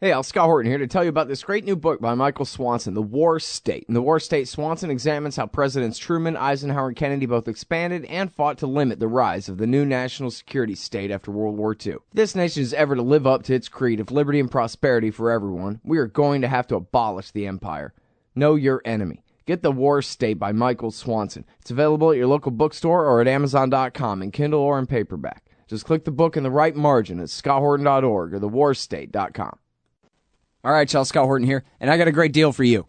Hey, Scott Horton here to tell you about this great new book by Michael Swanson, The War State. In The War State, Swanson examines how Presidents Truman, Eisenhower, and Kennedy both expanded and fought to limit the rise of the new national security state after World War II. If this nation is ever to live up to its creed of liberty and prosperity for everyone, we are going to have to abolish the empire. Know your enemy. Get The War State by Michael Swanson. It's available at your local bookstore or at Amazon.com in Kindle or in paperback. Just click the book in the right margin at scotthorton.org or thewarstate.com. All right, y'all, Scott Horton here, and I got a great deal for you.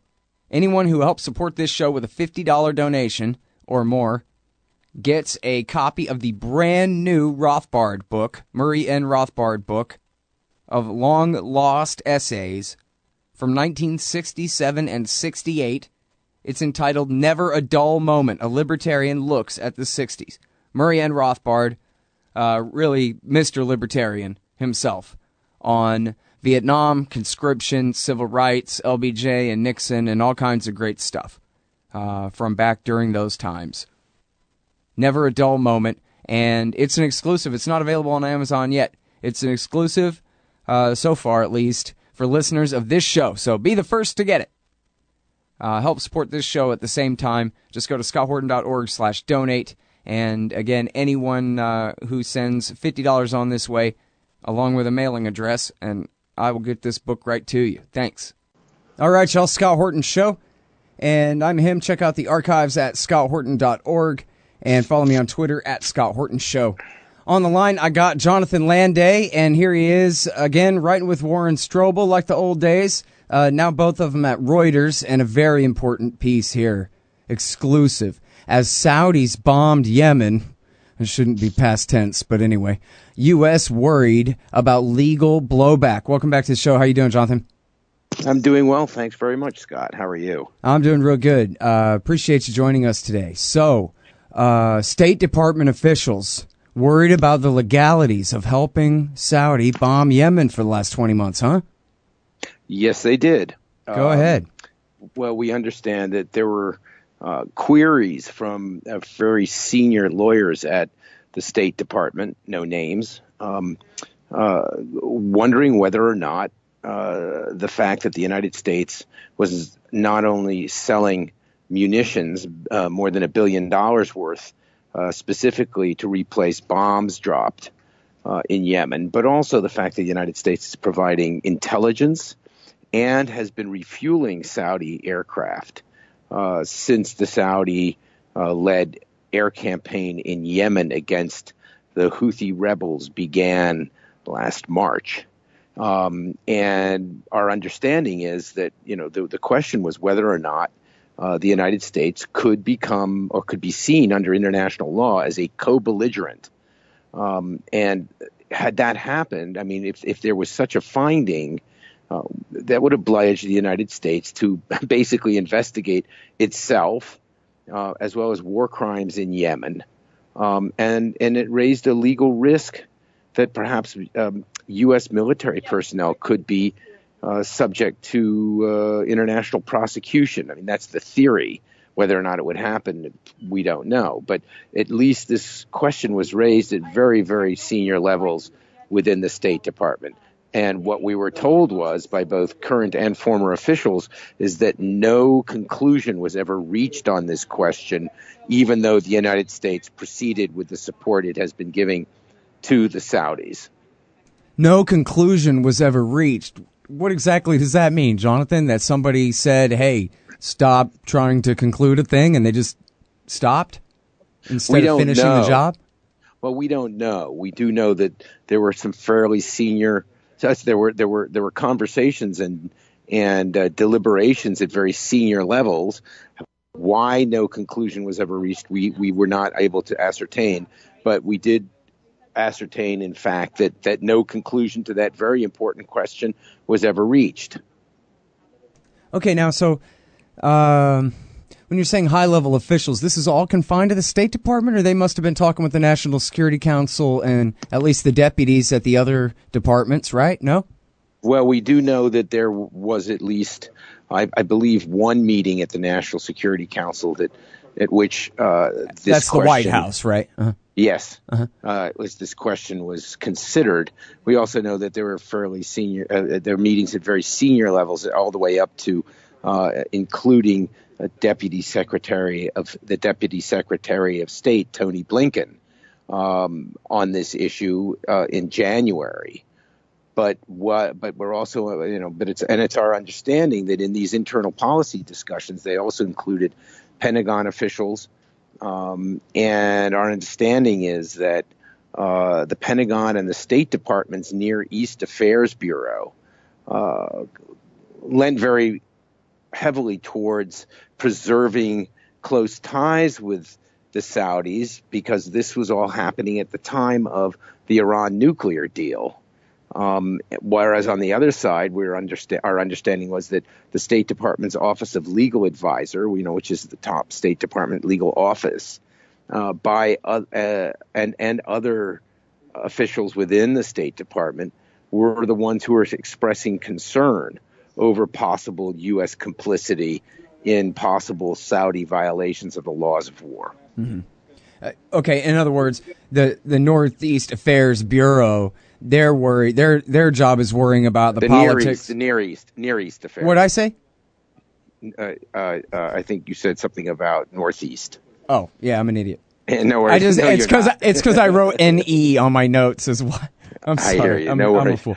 Anyone who helps support this show with a $50 donation or more gets a copy of the brand new Rothbard book, Murray N. Rothbard book, of long-lost essays from 1967 and 68. It's entitled Never a Dull Moment, A Libertarian Looks at the 60s. Murray N. Rothbard, really Mr. Libertarian himself, on Vietnam, conscription, civil rights, LBJ and Nixon, and all kinds of great stuff from back during those times. Never a dull moment, and it's an exclusive. It's not available on Amazon yet. It's an exclusive, so far at least, for listeners of this show, so be the first to get it. Help support this show at the same time. Just go to scotthorton.org/donate, and again, anyone who sends $50 on this way, along with a mailing address, and I will get this book right to you. Thanks. All right, y'all, Scott Horton Show. And I'm him. Check out the archives at scotthorton.org and follow me on Twitter at Scott Horton Show. On the line, I got Jonathan Landay, and here he is again, writing with Warren Strobel like the old days. Now both of them at Reuters, and a very important piece here, exclusive. As Saudis bombed Yemen, it shouldn't be past tense, but anyway. U.S. worried about legal blowback. Welcome back to the show. How you doing, Jonathan? I'm doing well. Thanks very much, Scott. How are you? I'm doing real good. Appreciate you joining us today. So, State Department officials worried about the legalities of helping Saudi bomb Yemen for the last 20 months, huh? Yes, they did. Go ahead. Well, we understand that there were queries from very senior lawyers at the State Department, no names, wondering whether or not the fact that the United States was not only selling munitions, more than $1 billion worth, specifically to replace bombs dropped in Yemen, but also the fact that the United States is providing intelligence and has been refueling Saudi aircraft since the Saudi-led air campaign in Yemen against the Houthi rebels began last March. And our understanding is that, the question was whether or not the United States could become or could be seen under international law as a co-belligerent. And had that happened, if there was such a finding, that would oblige the United States to basically investigate itself, as well as war crimes in Yemen. And it raised a legal risk that perhaps U.S. military personnel could be subject to international prosecution. That's the theory. Whether or not it would happen, we don't know. But at least this question was raised at very, very senior levels within the State Department. And what we were told was by both current and former officials is that no conclusion was ever reached on this question, even though the United States proceeded with the support it has been giving to the Saudis. No conclusion was ever reached. What exactly does that mean, Jonathan? That somebody said, hey, stop trying to conclude a thing, and they just stopped instead of finishing the job? Well, we don't know. We do know that there were some fairly senior. There were conversations and deliberations at very senior levels. Why no conclusion was ever reached, we were not able to ascertain, but we did ascertain, in fact, that no conclusion to that very important question was ever reached. Okay, now, so when you're saying high-level officials, this is all confined to the State Department, or they must have been talking with the National Security Council and at least the deputies at the other departments, right? No? Well, we do know that there was at least, I believe, one meeting at the National Security Council at which this That's question, the White House, right? Uh-huh. Yes. Uh-huh. This question was considered. We also know that there were fairly senior, there were meetings at very senior levels, all the way up to including the Deputy Secretary of State, Tony Blinken, on this issue in January. But we're also, it's our understanding that in these internal policy discussions, they also included Pentagon officials. And our understanding is that the Pentagon and the State Department's Near East Affairs Bureau lent very heavily towards preserving close ties with the Saudis, because this was all happening at the time of the Iran nuclear deal. Whereas on the other side, our understanding was that the State Department's Office of Legal Advisor, which is the top State Department legal office, and other officials within the State Department were the ones who were expressing concern over possible U.S. complicity in possible Saudi violations of the laws of war. Mm-hmm. Okay, in other words, the Northeast Affairs Bureau, they're worried. Their job is worrying about the politics. Near East Affairs. What did I say? I think you said something about Northeast. Oh, yeah, I'm an idiot. No worries. It's because I wrote NE on my notes as well. I'm sorry. I hear you. I'm worries. a fool.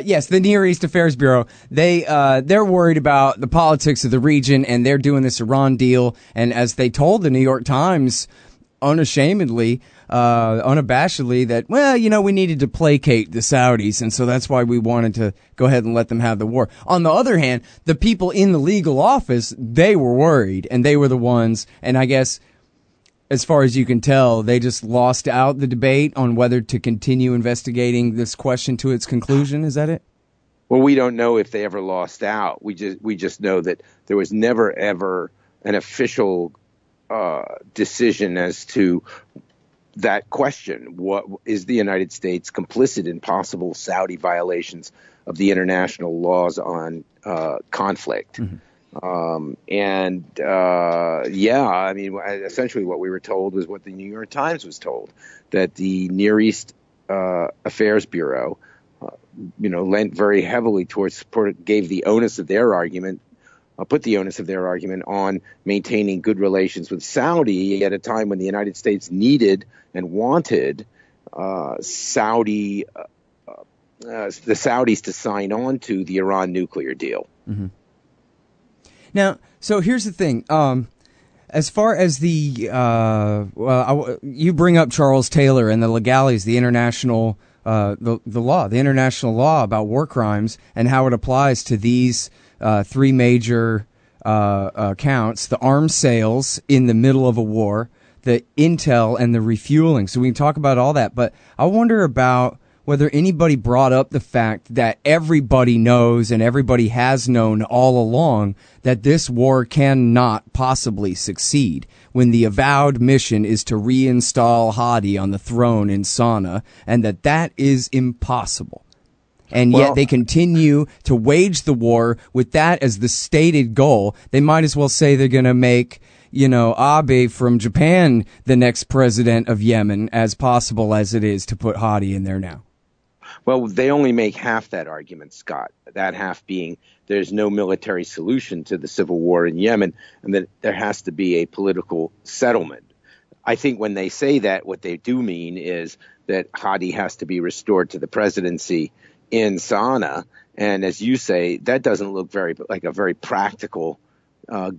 Yes, the Near East Affairs Bureau. They're worried about the politics of the region, and they're doing this Iran deal. And as they told the New York Times, unabashedly, that, we needed to placate the Saudis, and so that's why we wanted to go ahead and let them have the war. On the other hand, the people in the legal office, they were worried, and they were the ones, and I guess, as far as you can tell, they just lost out the debate on whether to continue investigating this question to its conclusion. Is that it? Well, we don't know if they ever lost out. We just know that there was never, ever an official decision as to that question. What is the United States complicit in possible Saudi violations of the international laws on conflict? Mm-hmm. Essentially what we were told was what the New York Times was told, that the Near East Affairs Bureau, lent very heavily towards support, gave the onus of their argument, put the onus of their argument on maintaining good relations with Saudi at a time when the United States needed and wanted the Saudis to sign on to the Iran nuclear deal. Mm-hmm. Now, so here's the thing. As far as you bring up Charles Taylor and the legalities, the international, the international law about war crimes and how it applies to these three major counts: the arms sales in the middle of a war, the intel, and the refueling. So we can talk about all that, but I wonder about whether anybody brought up the fact that everybody knows and everybody has known all along that this war cannot possibly succeed when the avowed mission is to reinstall Hadi on the throne in Sana'a, and that is impossible. And yet they continue to wage the war with that as the stated goal. They might as well say they're going to make, Abe from Japan the next president of Yemen, as possible as it is to put Hadi in there now. Well, they only make half that argument, Scott, that half being there's no military solution to the civil war in Yemen and that there has to be a political settlement. I think when they say that, what they do mean is that Hadi has to be restored to the presidency in Sana'a. And as you say, that doesn't look like a very practical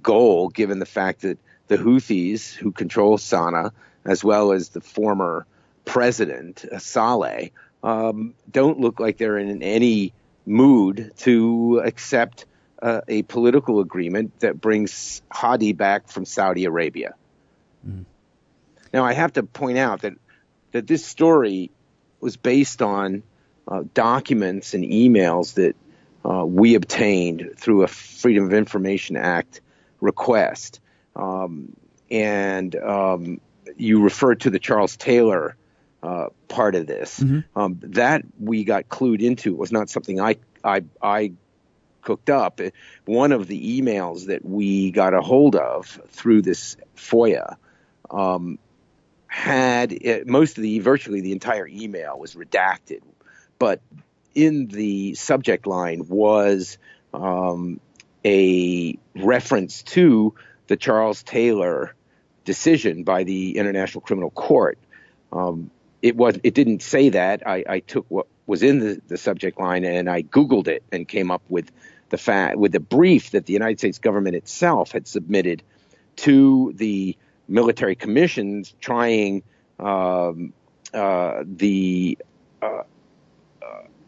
goal, given the fact that the Houthis, who control Sana'a, as well as the former president, Saleh, don't look like they're in any mood to accept a political agreement that brings Hadi back from Saudi Arabia. Mm. Now, I have to point out that this story was based on documents and emails that we obtained through a Freedom of Information Act request. And you referred to the Charles Taylor part of this. Mm-hmm. That we got clued into was not something I cooked up. One of the emails that we got a hold of through this FOIA had virtually the entire email was redacted, but in the subject line was a reference to the Charles Taylor decision by the International Criminal Court. It didn't say that. I took what was in the subject line and I Googled it and came up with the brief that the United States government itself had submitted to the military commissions trying the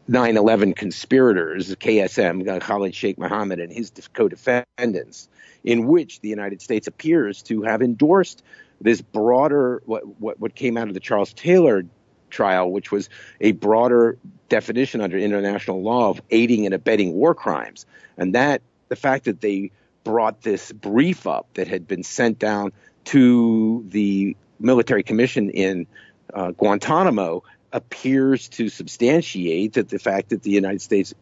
9/11 conspirators, KSM, Khalid Sheikh Mohammed, and his co-defendants, in which the United States appears to have endorsed this broader, what came out of the Charles Taylor trial, which was a broader definition under international law of aiding and abetting war crimes. And that the fact that they brought this brief up that had been sent down to the military commission in Guantanamo appears to substantiate that the fact that the United States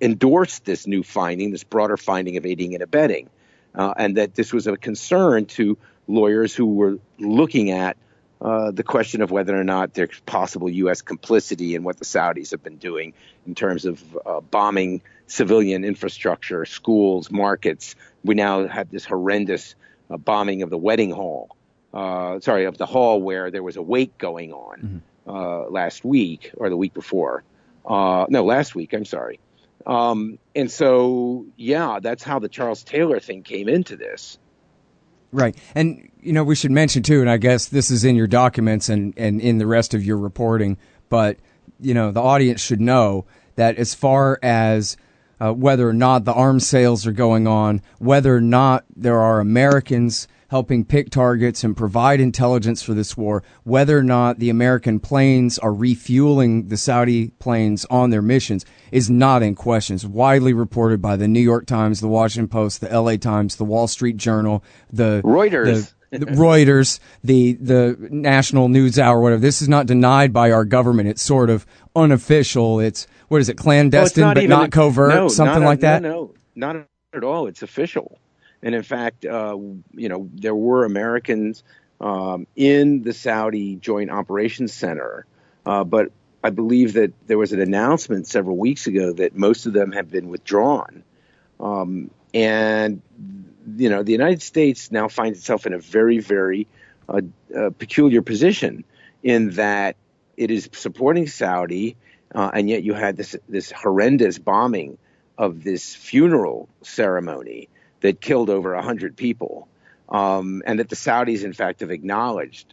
endorsed this new finding, this broader finding of aiding and abetting, and that this was a concern to lawyers who were looking at the question of whether or not there's possible U.S. complicity in what the Saudis have been doing in terms of bombing civilian infrastructure, schools, markets. We now have this horrendous bombing of the wedding hall, of the hall where there was a wake going on last week or the week before. Last week, I'm sorry. And so, yeah, that's how the Charles Taylor thing came into this. Right. And, we should mention, too, and I guess this is in your documents and in the rest of your reporting, but, the audience should know that as far as whether or not the arms sales are going on, whether or not there are Americans helping pick targets and provide intelligence for this war, whether or not the American planes are refueling the Saudi planes on their missions is not in question. It's widely reported by the New York Times, the Washington Post, the LA Times, the Wall Street Journal, the Reuters. The Reuters, the National News Hour, whatever. This is not denied by our government. It's sort of unofficial. It's, what is it, clandestine but not covert, something like that? No, not at all. It's official. And in fact, there were Americans in the Saudi Joint Operations Center, but I believe that there was an announcement several weeks ago that most of them have been withdrawn. And, the United States now finds itself in a very, very peculiar position in that it is supporting Saudi, and yet you had this horrendous bombing of this funeral ceremony that killed over 100 people, and that the Saudis, in fact, have acknowledged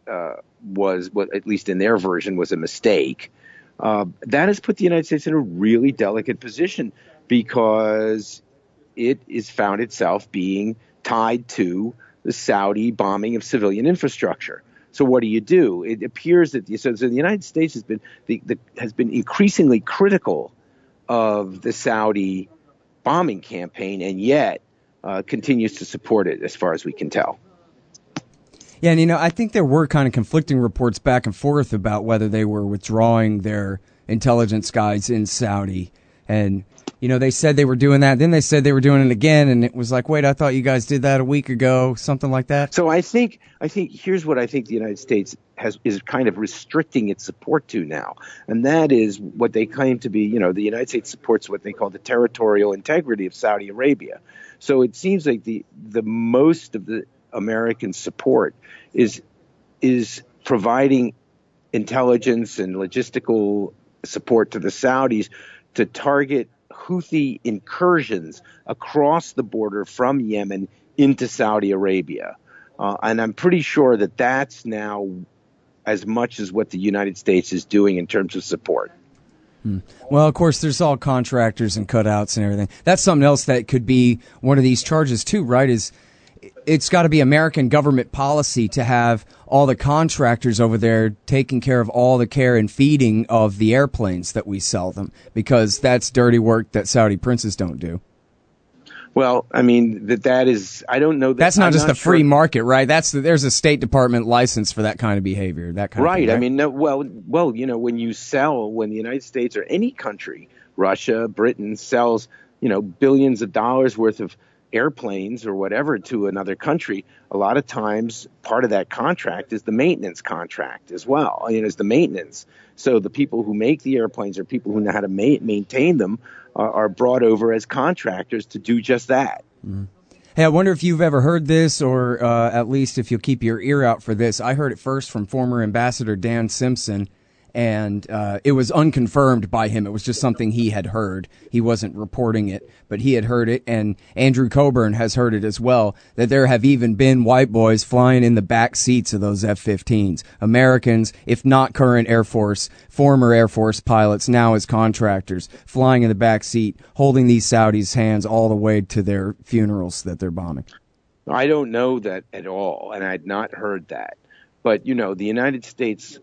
was what, at least in their version, was a mistake. That has put the United States in a really delicate position because it is found itself being tied to the Saudi bombing of civilian infrastructure. So what do? It appears that the United States has been increasingly critical of the Saudi bombing campaign, and yet continues to support it as far as we can tell. Yeah, and I think there were kind of conflicting reports back and forth about whether they were withdrawing their intelligence guys in Saudi. And, they said they were doing that. Then they said they were doing it again. And it was like, wait, I thought you guys did that a week ago, something like that. So I think here's what I think the United States is kind of restricting its support to now. And that is what they claim to be, the United States supports what they call the territorial integrity of Saudi Arabia. So it seems like the most of the American support is providing intelligence and logistical support to the Saudis to target Houthi incursions across the border from Yemen into Saudi Arabia. And I'm pretty sure that that's now as much as what the United States is doing in terms of support. Well, of course, there's all contractors and cutouts and everything. That's something else that could be one of these charges too, right? It's got to be American government policy to have all the contractors over there taking care of all the care and feeding of the airplanes that we sell them, because that's dirty work that Saudi princes don't do. Well, I mean, that is, I don't know. That's not just a free market, right? There's a State Department license for that kind of behavior, that kind of thing, right? I mean, when the United States or any country, Russia, Britain, sells, billions of dollars worth of, airplanes or whatever to another country, a lot of times part of that contract is the maintenance contract as well. It's the maintenance. So the people who make the airplanes or people who know how to maintain them are brought over as contractors to do just that. Mm. Hey, I wonder if you've ever heard this, or at least if you'll keep your ear out for this. I heard it first from former Ambassador Dan Simpson, and it was unconfirmed by him. It was just something he had heard. He wasn't reporting it, but he had heard it, and Andrew Coburn has heard it as well, that there have even been white boys flying in the back seats of those F-15s. Americans, if not current Air Force, former Air Force pilots, now as contractors, flying in the back seat, holding these Saudis' hands all the way to their funerals that they're bombing. I don't know that at all, and I had not heard that. But, the United States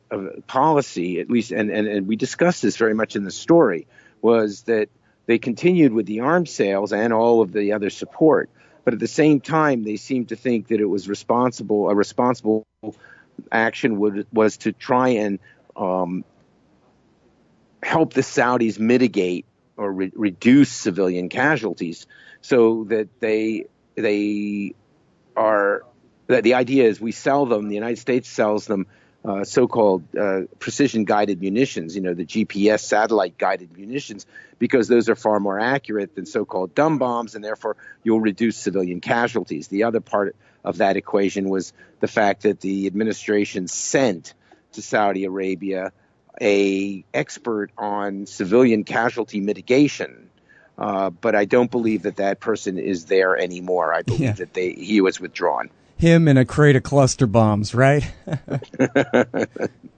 policy, at least, and we discussed this very much in the story, was that they continued with the arms sales and all of the other support. But at the same time, they seemed to think that it was a responsible action was to try and help the Saudis mitigate or reduce civilian casualties, so that that the idea is we sell them, the United States sells them so-called precision-guided munitions, the GPS satellite-guided munitions, because those are far more accurate than so-called dumb bombs, and therefore you'll reduce civilian casualties. The other part of that equation was the fact that the administration sent to Saudi Arabia an expert on civilian casualty mitigation. But I don't believe that person is there anymore. I believe that he was withdrawn. Him and a crate of cluster bombs, right?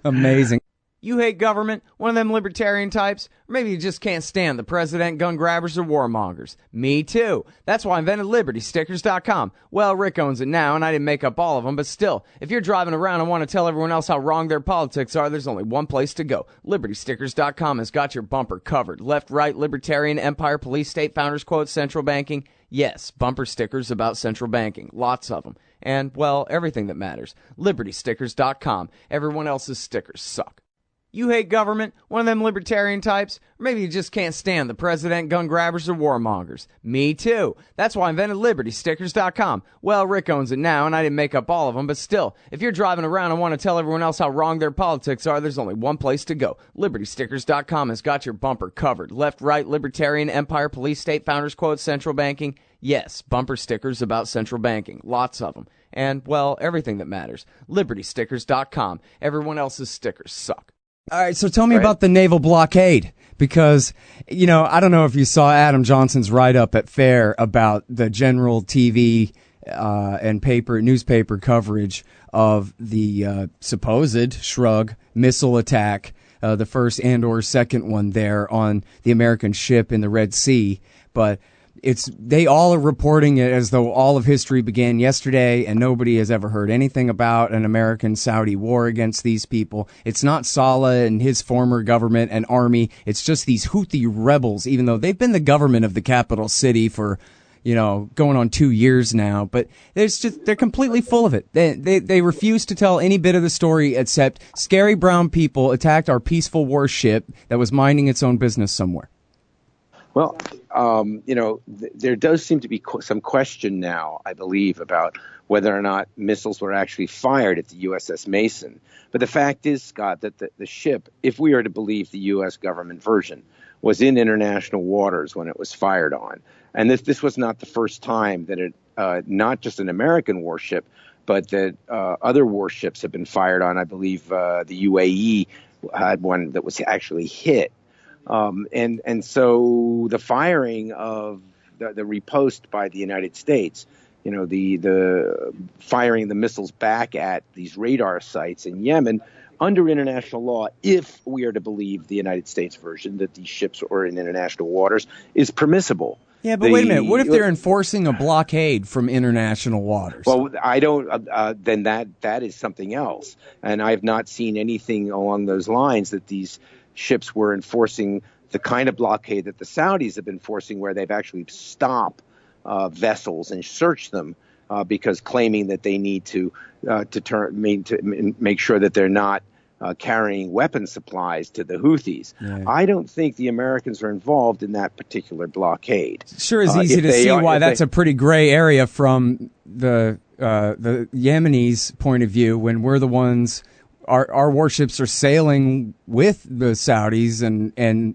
Amazing. You hate government? One of them libertarian types? Or maybe you just can't stand the president, gun grabbers, or warmongers. Me too. That's why I invented LibertyStickers.com. Well, Rick owns it now, and I didn't make up all of them, but still, if you're driving around and want to tell everyone else how wrong their politics are, there's only one place to go. LibertyStickers.com has got your bumper covered. Left, right, libertarian, empire, police, state, founders quote, central banking. Yes, bumper stickers about central banking. Lots of them. And, well, everything that matters. LibertyStickers.com. Everyone else's stickers suck. You hate government? One of them libertarian types? Or maybe you just can't stand the president, gun grabbers, or warmongers. Me too. That's why I invented LibertyStickers.com. Well, Rick owns it now, and I didn't make up all of them, but still, if you're driving around and want to tell everyone else how wrong their politics are, there's only one place to go. LibertyStickers.com has got your bumper covered. Left, right, libertarian, empire, police, state, founders quote, central banking. Yes, bumper stickers about central banking. Lots of them. And, well, everything that matters. LibertyStickers.com. Everyone else's stickers suck. All right, so tell me about the naval blockade, because, I don't know if you saw Adam Johnson's write-up at FAIR about the general TV and newspaper coverage of the supposed shrug missile attack, the first and/or second one there on the American ship in the Red Sea, but they all are reporting it as though all of history began yesterday and nobody has ever heard anything about an American-Saudi war against these people. It's not Saleh and his former government and army. It's just these Houthi rebels, even though they've been the government of the capital city for, going on 2 years now. But they're completely full of it. They refuse to tell any bit of the story except scary brown people attacked our peaceful warship that was minding its own business somewhere. Well, there does seem to be some question now, I believe, about whether or not missiles were actually fired at the USS Mason. But the fact is, Scott, that the ship, if we are to believe the U.S. government version, was in international waters when it was fired on. And this was not the first time that it, not just an American warship, but that other warships have been fired on. I believe the UAE had one that was actually hit. And so the firing of the riposte by the United States, the firing the missiles back at these radar sites in Yemen under international law, if we are to believe the United States version that these ships are in international waters, is permissible. Yeah, but wait a minute. What if they're enforcing a blockade from international waters? Well, I don't. Then that is something else. And I have not seen anything along those lines that these ships were enforcing the kind of blockade that the Saudis have been forcing, where they've actually stopped vessels and searched them because claiming that they need to make sure that they're not carrying weapon supplies to the Houthis. Yeah. I don't think the Americans are involved in that particular blockade. Sure is easy to see why that's a pretty gray area from the Yemenis' point of view when we're the ones. Our warships are sailing with the Saudis and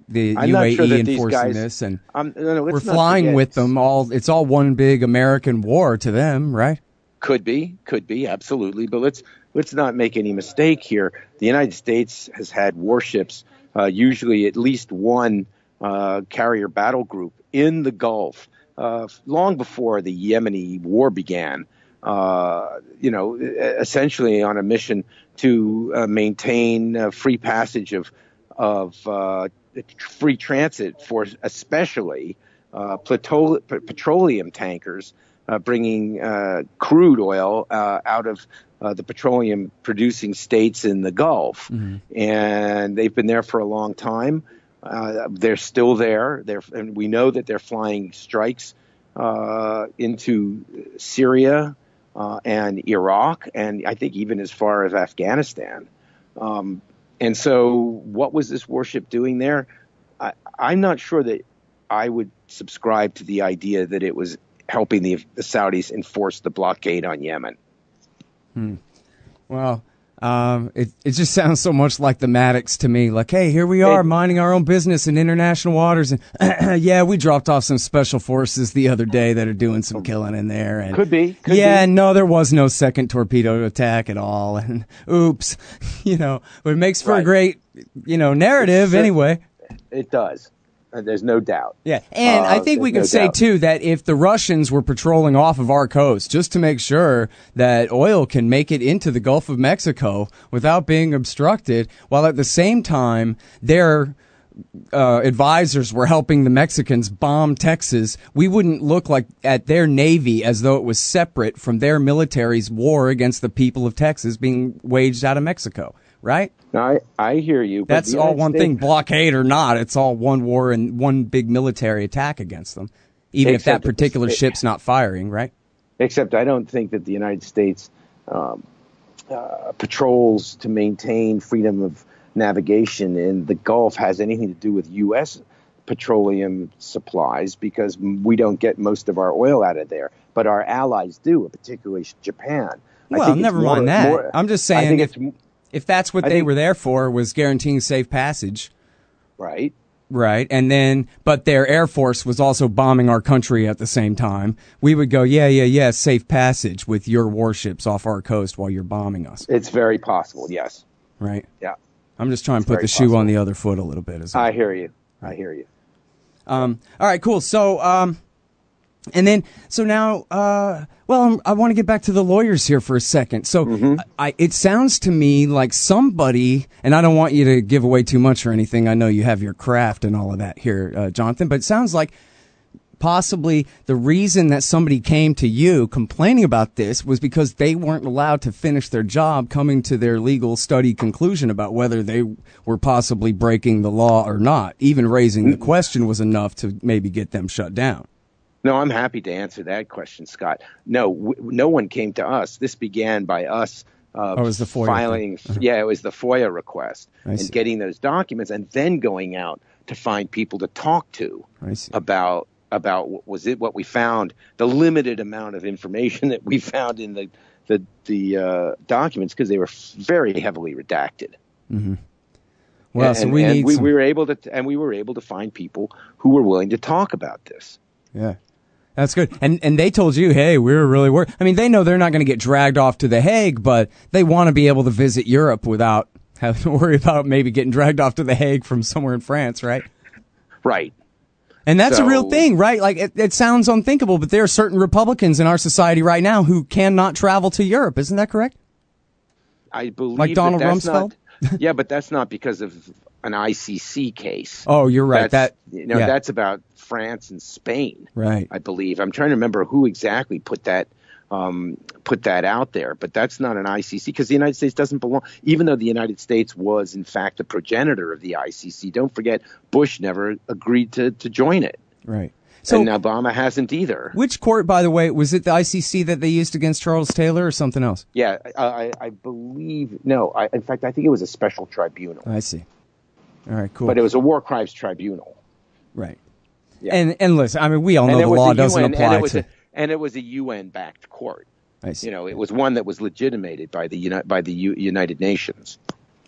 the UAE enforcing this, and we're flying with them. It's all one big American war to them, right? Could be, absolutely. But let's not make any mistake here. The United States has had warships, usually at least one carrier battle group in the Gulf, long before the Yemeni war began. Essentially on a mission to maintain free passage of free transit for especially petroleum tankers bringing crude oil out of the petroleum producing states in the Gulf. Mm-hmm. And they've been there for a long time. They're still there. And we know that they're flying strikes into Syria and Iraq, and I think even as far as Afghanistan. And so what was this warship doing there? I'm not sure that I would subscribe to the idea that it was helping the Saudis enforce the blockade on Yemen. Well, it just sounds so much like the Maddox to me. Like, hey, here we are minding our own business in international waters, and yeah, we dropped off some special forces the other day that are doing some killing in there. And could be. No, there was no second torpedo attack at all. And oops, but it makes for a great, narrative anyway. It does. There's no doubt. Yeah, and I think we can say, too, that if the Russians were patrolling off of our coast just to make sure that oil can make it into the Gulf of Mexico without being obstructed, while at the same time their advisors were helping the Mexicans bomb Texas, we wouldn't look like at their Navy as though it was separate from their military's war against the people of Texas being waged out of Mexico, right? I hear you. That's all one thing, blockade or not. It's all one war and one big military attack against them, even if that particular ship's not firing, right? Except I don't think that the United States patrols to maintain freedom of navigation in the Gulf has anything to do with U.S. petroleum supplies, because we don't get most of our oil out of there. But our allies do, particularly Japan. Well, never mind that. I'm just saying if that's what they were there for, was guaranteeing safe passage. Right. Right. And then, but their Air Force was also bombing our country at the same time. We would go, yeah, safe passage with your warships off our coast while you're bombing us. It's very possible, yes. Right. Yeah. I'm just trying to put the shoe on the other foot a little bit. I hear you. All right, cool. So, and then, so now, I want to get back to the lawyers here for a second. So it sounds to me like somebody, and I don't want you to give away too much or anything. I know you have your craft and all of that here, Jonathan, but it sounds like possibly the reason that somebody came to you complaining about this was because they weren't allowed to finish their job coming to their legal study conclusion about whether they were possibly breaking the law or not. Even raising the question was enough to maybe get them shut down. No, I'm happy to answer that question, Scott. No, no one came to us. This began by us it was the FOIA filing. Yeah, it was the FOIA request and getting those documents, and then going out to find people to talk to about what we found, the limited amount of information that we found in the documents, because they were very heavily redacted. Mm-hmm. Well, so we were able to find people who were willing to talk about this. Yeah. That's good. And they told you, hey, we were really worried. I mean, they know they're not going to get dragged off to The Hague, but they want to be able to visit Europe without having to worry about maybe getting dragged off to The Hague from somewhere in France, right? Right. And that's a real thing, right? Like, it sounds unthinkable, but there are certain Republicans in our society right now who cannot travel to Europe. Isn't that correct? I believe like Donald Rumsfeld? Yeah, but that's not because of an ICC case. Oh, you're right. That's about France and Spain, right? I believe. I'm trying to remember who exactly put that out there, but that's not an ICC, because the United States doesn't belong. Even though the United States was in fact the progenitor of the ICC, don't forget Bush never agreed to join it. Right. So, and Obama hasn't either. Which court, by the way, was it the ICC that they used against Charles Taylor or something else? Yeah, I believe, no, in fact, I think it was a special tribunal. I see. All right, cool. But it was a war crimes tribunal. Right. Yeah. And listen, I mean, we all know the law doesn't apply to... And it was a UN-backed court. I see. It was one that was legitimated by the United Nations.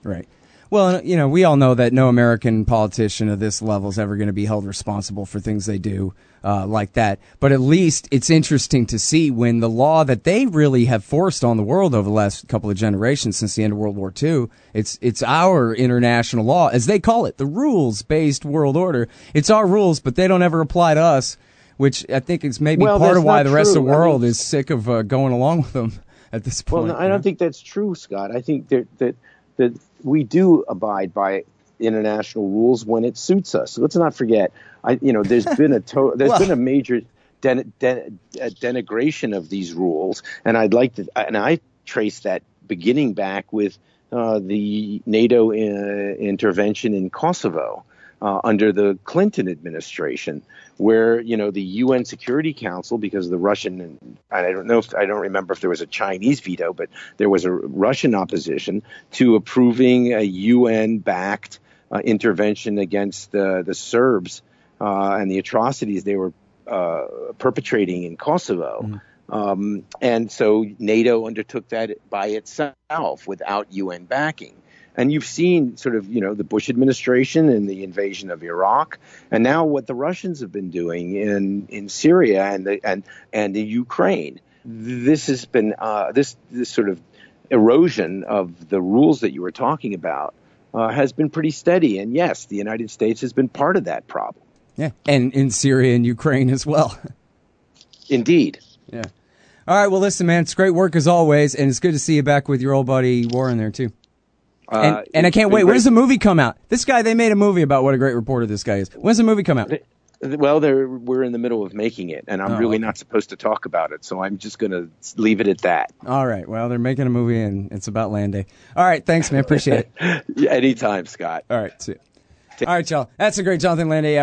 Right. Well, we all know that no American politician of this level is ever going to be held responsible for things they do like that. But at least it's interesting to see when the law that they really have forced on the world over the last couple of generations since the end of World War II, it's our international law, as they call it, the rules-based world order. It's our rules, but they don't ever apply to us, which I think is maybe part of why the rest of the world is sick of going along with them at this point. Well, no, I don't think that's true, Scott. I think that we do abide by international rules when it suits us. So let's not forget, there's been a major denigration of these rules, and I trace that beginning back with the NATO intervention in Kosovo under the Clinton administration, where the UN Security Council, because of the Russian, I don't remember if there was a Chinese veto, but there was a Russian opposition to approving a UN-backed intervention against the Serbs and the atrocities they were perpetrating in Kosovo. Mm-hmm. And so NATO undertook that by itself without UN backing. And you've seen sort of, the Bush administration and the invasion of Iraq, and now what the Russians have been doing in Syria and the Ukraine. This has been this sort of erosion of the rules that you were talking about has been pretty steady. And yes, the United States has been part of that problem. Yeah, and in Syria and Ukraine as well. Indeed. Yeah. All right. Well, listen, man, it's great work as always, and it's good to see you back with your old buddy Warren there too. And I can't wait. When does the movie come out? This guy, they made a movie about what a great reporter this guy is. When's the movie come out? Well, we're in the middle of making it, and I'm really not supposed to talk about it, so I'm just going to leave it at that. All right. Well, they're making a movie, and it's about Landay. All right. Thanks, man. Appreciate it. Yeah, anytime, Scott. All right. See you. All right, y'all. That's a great Jonathan Landay.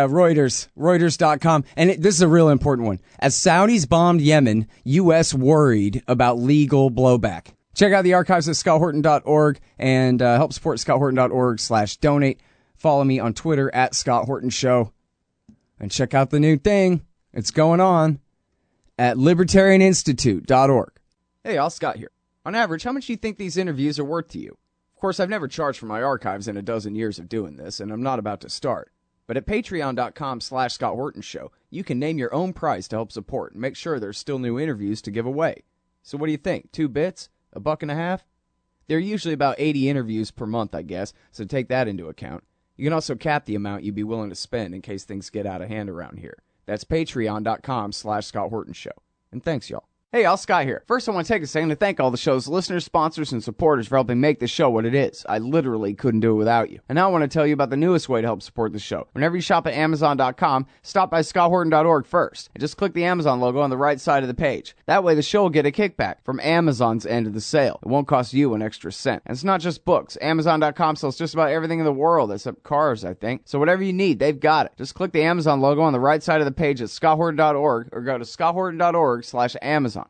Reuters.com. And this is a real important one. As Saudis bombed Yemen, U.S. worried about legal blowback. Check out the archives at scotthorton.org and help support scotthorton.org/donate. Follow me on Twitter at Scott Horton Show. And check out the new thing. It's going on at libertarianinstitute.org. Hey, y'all, Scott here. On average, how much do you think these interviews are worth to you? Of course, I've never charged for my archives in a dozen years of doing this, and I'm not about to start. But at patreon.com/Scott Horton Show, you can name your own price to help support and make sure there's still new interviews to give away. So what do you think? 2 bits? $1.50? There are usually about 80 interviews per month, I guess, so take that into account. You can also cap the amount you'd be willing to spend in case things get out of hand around here. That's patreon.com/Scott Horton Show. And thanks, y'all. Hey, y'all, Scott here. First, I want to take a second to thank all the show's listeners, sponsors, and supporters for helping make the show what it is. I literally couldn't do it without you. And now I want to tell you about the newest way to help support the show. Whenever you shop at Amazon.com, stop by scotthorton.org first, and just click the Amazon logo on the right side of the page. That way, the show will get a kickback from Amazon's end of the sale. It won't cost you an extra cent. And it's not just books. Amazon.com sells just about everything in the world, except cars, I think. So whatever you need, they've got it. Just click the Amazon logo on the right side of the page at scotthorton.org or go to scotthorton.org/Amazon.